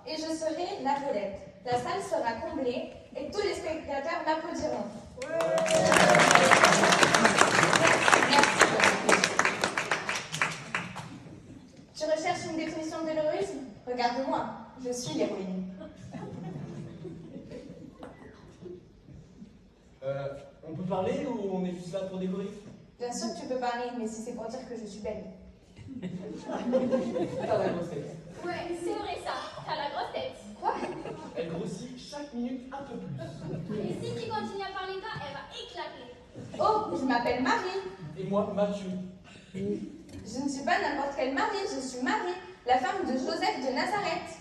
et je serai la vedette. La salle sera comblée et tous les spectateurs m'applaudiront. Merci. Tu recherches une définition de l'héroïsme? Regarde-moi, je suis l'héroïne. On peut parler ou on est juste là pour décorer? Bien sûr que tu peux parler, mais si c'est pour dire que je suis belle. T'as la grosse tête. Ouais, c'est vrai ça. T'as la grosse tête. Quoi? Elle grossit chaque minute un peu plus. Et si tu continues à parler là, elle va éclater. Oh, je m'appelle Marie. Et moi, Mathieu. Je ne suis pas n'importe quelle Marie, je suis Marie, la femme de Joseph de Nazareth.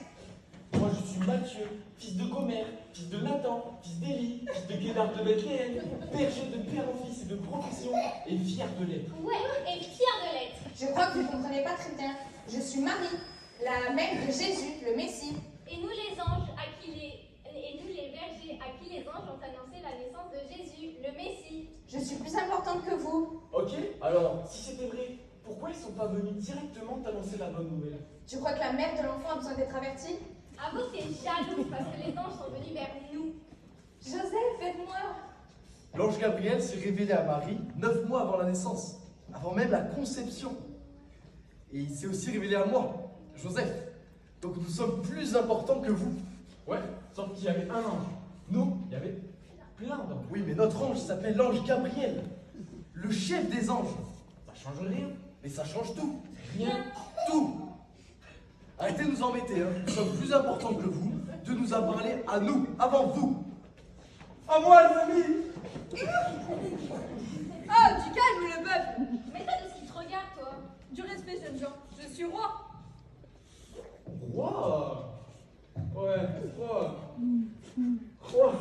Moi, je suis Mathieu, fils de Gomère, fils de Nathan, fils d'Élie, fils de Guédard de Bethléem, berger de père en fils et de profession, et fier de l'être. Ouais, et fière de l'être. Je crois que vous ne comprenez pas très bien. Je suis Marie, la mère de Jésus, le Messie. Et nous les anges, et nous les bergers, à qui les anges ont annoncé la naissance de Jésus, le Messie. Je suis plus importante que vous. Ok, alors, si c'était vrai, pourquoi ils sont pas venus directement t'annoncer la bonne nouvelle? Tu crois que la mère de l'enfant a besoin d'être avertie? Avoue que t'es jaloux parce que les anges sont venus vers nous. Joseph, aide-moi. L'ange Gabriel s'est révélé à Marie 9 mois avant la naissance, avant même la conception. Et il s'est aussi révélé à moi, Joseph. Donc nous sommes plus importants que vous. Ouais, sauf qu'il y avait un ange. Nous, il y avait plein d'anges. Oui, mais notre ange s'appelle l'ange Gabriel, le chef des anges. Ça change rien. Mais ça change tout. Rien. Tout. Arrêtez de nous embêter, hein. Nous sommes plus importants que vous. Dieu nous a parlé à nous, avant vous. À moi, les amis! Ah, du calme, le peuple! Mais toi, de ce qui te regarde, toi. Du respect, jeunes gens. Je suis roi. Roi! Ouais, roi. Roi.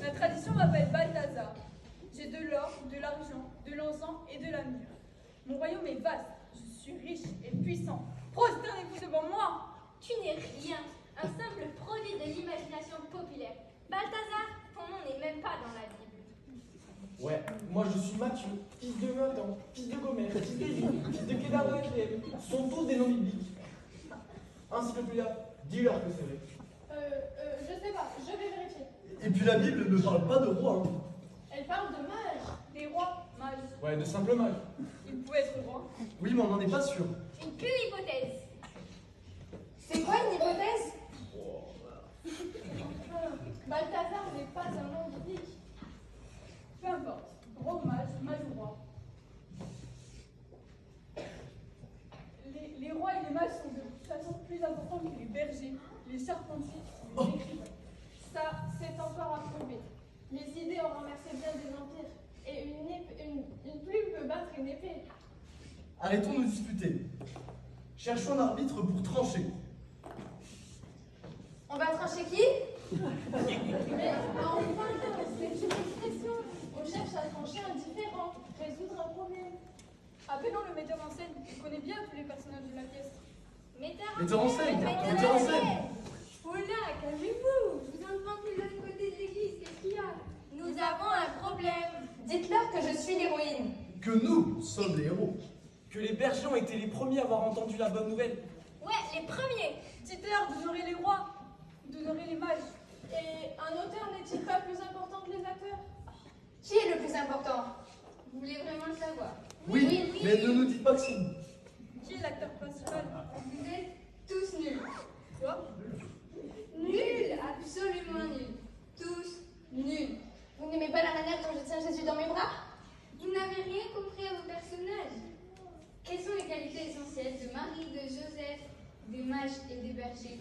La tradition m'appelle Balthazar. J'ai de l'or, de l'argent, de l'encens et de la myrrhe. Mon royaume est vaste. Je suis riche et puissant. Prosternez-vous devant moi. Tu n'es rien, un simple produit de l'imagination populaire. Balthazar, ton nom n'est même pas dans la Bible. Ouais, moi je suis Mathieu, fils de Nathan, fils de Gomère, fils d'Élie, fils de Guédard de Bethléem. Ce sont tous des noms bibliques. Ainsi que plus là, dis-leur que c'est vrai. Je sais pas, je vais vérifier. Et puis la Bible ne parle pas de roi. Hein. Elle parle de mages. Des rois, mages. Ouais, de simples mages. Ils pouvaient être rois. Oui, mais on n'en est pas sûr. Une pure hypothèse. C'est quoi une hypothèse? Balthazar n'est pas un nom biblique. Peu importe. Roi ou mage, mage ou roi. Les rois et les mages sont de toute façon plus importants que les bergers, les charpentiers ou les écrivains. Ça, c'est encore à prouver. Les idées ont renversé bien des empires. Et une plume peut battre une épée. Arrêtons de nous disputer. Cherchons un arbitre pour trancher. On va trancher qui? Mais enfin, c'est une expression. On cherche à trancher un différend, résoudre un problème. Appelons le metteur en scène. Il connaît bien tous les personnages de la pièce. Metteur en scène, metteur en scène. Oh là, calmez-vous. Vous entendez plus de l'autre côté de l'église, qu'est-ce qu'il y a? Nous avons un problème. Dites-leur que je suis l'héroïne. Que nous sommes les héros. Que les bergers ont été les premiers à avoir entendu la bonne nouvelle. Ouais, les premiers. Dites-leur d'honorer les rois, d'honorer les mages. Et un auteur n'est-il pas plus important que les acteurs? Qui est le plus important? Vous voulez vraiment le savoir? Oui, mais ne nous dites pas que c'est nous. Qui est l'acteur principal? Vous êtes tous nuls. Quoi? Nuls, absolument nuls. Tous nuls. Vous n'aimez pas la manière dont je tiens Jésus dans mes bras? Vous n'avez rien compris à vos personnages. Quelles sont les qualités essentielles de Marie, de Joseph, des mages et des bergers?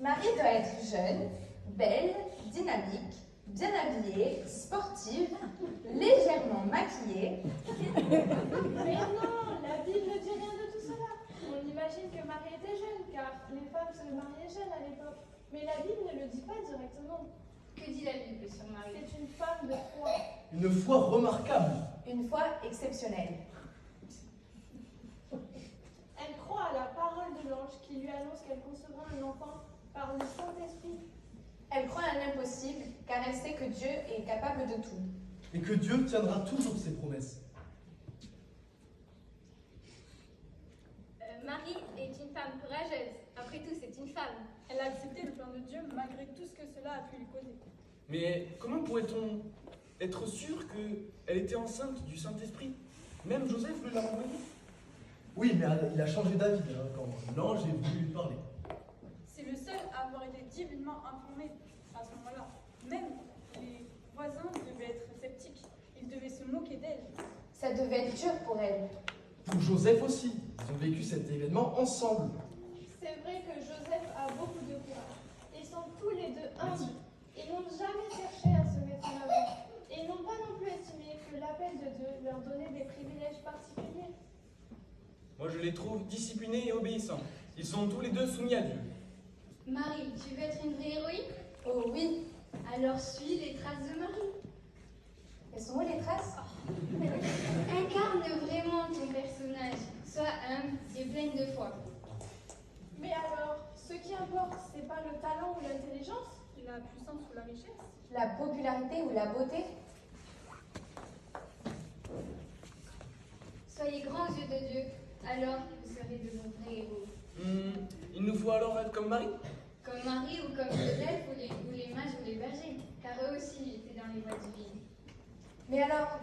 Marie doit être jeune, belle, dynamique, bien habillée, sportive, légèrement maquillée. Mais non, la Bible ne dit rien de tout cela. On imagine que Marie était jeune, car les femmes se mariaient jeunes à l'époque. Mais la Bible ne le dit pas directement. Que dit la Bible sur Marie? C'est une femme de foi. Une foi remarquable. Une foi exceptionnelle. Elle croit à la parole de l'ange qui lui annonce qu'elle concevra un enfant par le Saint-Esprit. Elle croit à l'impossible car elle sait que Dieu est capable de tout. Et que Dieu tiendra toujours ses promesses. Marie est une femme courageuse, après tout, c'est une femme. Elle a accepté le plan de Dieu malgré tout ce que cela a pu lui causer. Mais comment pourrait-on être sûr qu'elle était enceinte du Saint-Esprit? Même Joseph lui l'a envoyé. Oui, mais il a changé d'avis hein, quand l'ange est venu lui parler. C'est le seul à avoir été divinement informé à ce moment-là. Même les voisins devaient être sceptiques. Ils devaient se moquer d'elle. Ça devait être dur pour elle. Pour Joseph aussi, ils ont vécu cet événement ensemble. C'est vrai que Joseph a beaucoup de courage. Ils sont tous les deux humbles. Ils n'ont jamais cherché à se mettre en avant. Et ils n'ont pas non plus estimé que l'appel de Dieu leur donnait des privilèges particuliers. Moi, je les trouve disciplinés et obéissants. Ils sont tous les deux soumis à Dieu. Marie, tu veux être une vraie héroïne? Oh oui. Alors suis les traces de Marie. Elles sont où les traces? Incarne vraiment ton personnage. Sois humble et pleine de foi. Mais alors, ce qui importe, c'est pas le talent ou l'intelligence? La puissance ou la richesse. La popularité ou la beauté? Soyez grands yeux de Dieu, alors vous serez de vrais héros. Il nous faut alors être comme Marie? Comme Marie ou comme Joseph ou les mages ou les bergers, car eux aussi étaient dans les voies divines. Mais alors,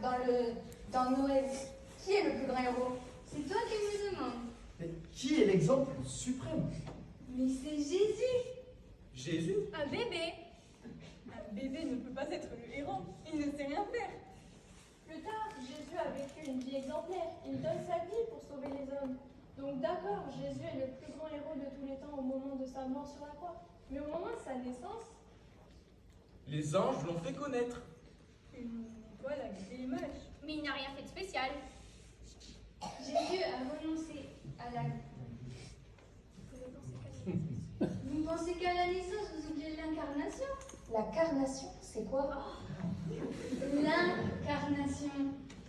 dans Noël, qui est le plus grand héros? C'est toi qui me demandes. Mais qui est l'exemple suprême? Mais c'est Jésus. Jésus? Un bébé. Un bébé ne peut pas être le héros. Il ne sait rien faire. Plus tard, Jésus a vécu une vie exemplaire. Il donne sa vie pour sauver les hommes. Donc d'accord, Jésus est le plus grand héros de tous les temps au moment de sa mort sur la croix. Mais au moment de sa naissance, Les anges l'ont fait connaître. Une étoile a guidé l'image. Mais il n'a rien fait de spécial. Jésus a renoncé à la... Vous pensez qu'à la naissance, vous oubliez l'incarnation? La carnation, c'est quoi? L'incarnation.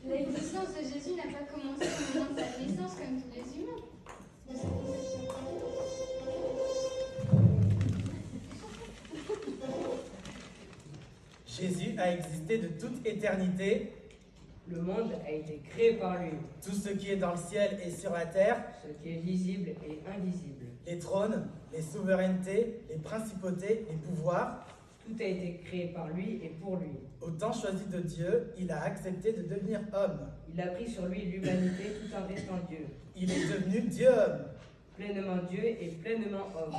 L'existence de Jésus n'a pas commencé au moment de sa naissance comme tous les humains. De sa conception. Jésus a existé de toute éternité. Le monde a été créé par lui, Tout ce qui est dans le ciel et sur la terre, ce qui est visible et invisible. les trônes, les souverainetés, les principautés, les pouvoirs, Tout a été créé par lui et pour lui. au temps choisi de Dieu, il a accepté de devenir homme. Il a pris sur lui l'humanité tout en restant Dieu, Il est devenu Dieu-homme. pleinement Dieu et pleinement homme.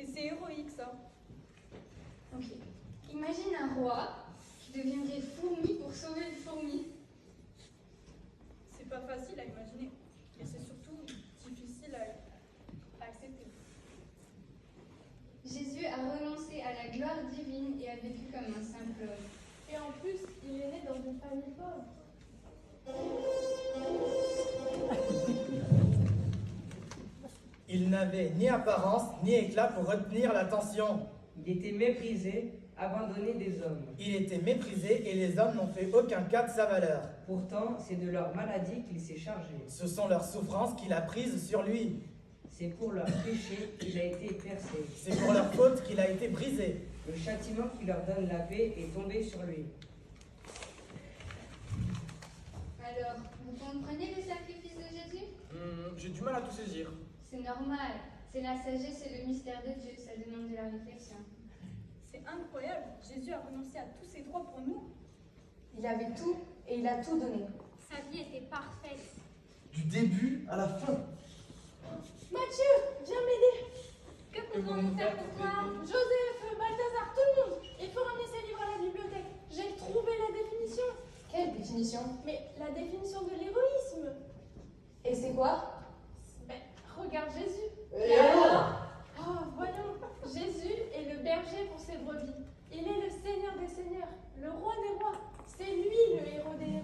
Et c'est héroïque ça. Ok. Imagine un roi qui deviendrait fourmi pour sauver les fourmis. C'est pas facile à imaginer. Et c'est surtout difficile à accepter. Jésus a renoncé à la gloire divine et a vécu comme un simple homme. et en plus, il est né dans une famille pauvre. Il n'avait ni apparence ni éclat pour retenir l'attention. Il était méprisé, abandonné des hommes. Il était méprisé et les hommes n'ont fait aucun cas de sa valeur. Pourtant, c'est de leur maladie qu'il s'est chargé. Ce sont leurs souffrances qu'il a prises sur lui. C'est pour leur péché qu'il a été percé. C'est pour leur faute qu'il a été brisé. Le châtiment qui leur donne la paix est tombé sur lui. Alors, vous comprenez le sacrifice de Jésus? J'ai du mal à tout saisir. C'est normal. C'est la sagesse et le mystère de Dieu. Ça demande de la réflexion. C'est incroyable. Jésus a renoncé à tous ses droits pour nous. Il avait tout et il a tout donné. Sa vie était parfaite. Du début à la fin. Mathieu, viens m'aider. Que pouvons-nous faire pour toi? Joseph, Balthazar, tout le monde. Il faut ramener ces livres à la bibliothèque. J'ai trouvé la définition. Quelle définition? Mais la définition de l'héroïsme. Et c'est quoi? Ben, regarde Jésus. Et alors? Oh, voyons. Jésus est le berger pour ses brebis. Il est le Seigneur des seigneurs, le roi des rois. C'est lui le héros des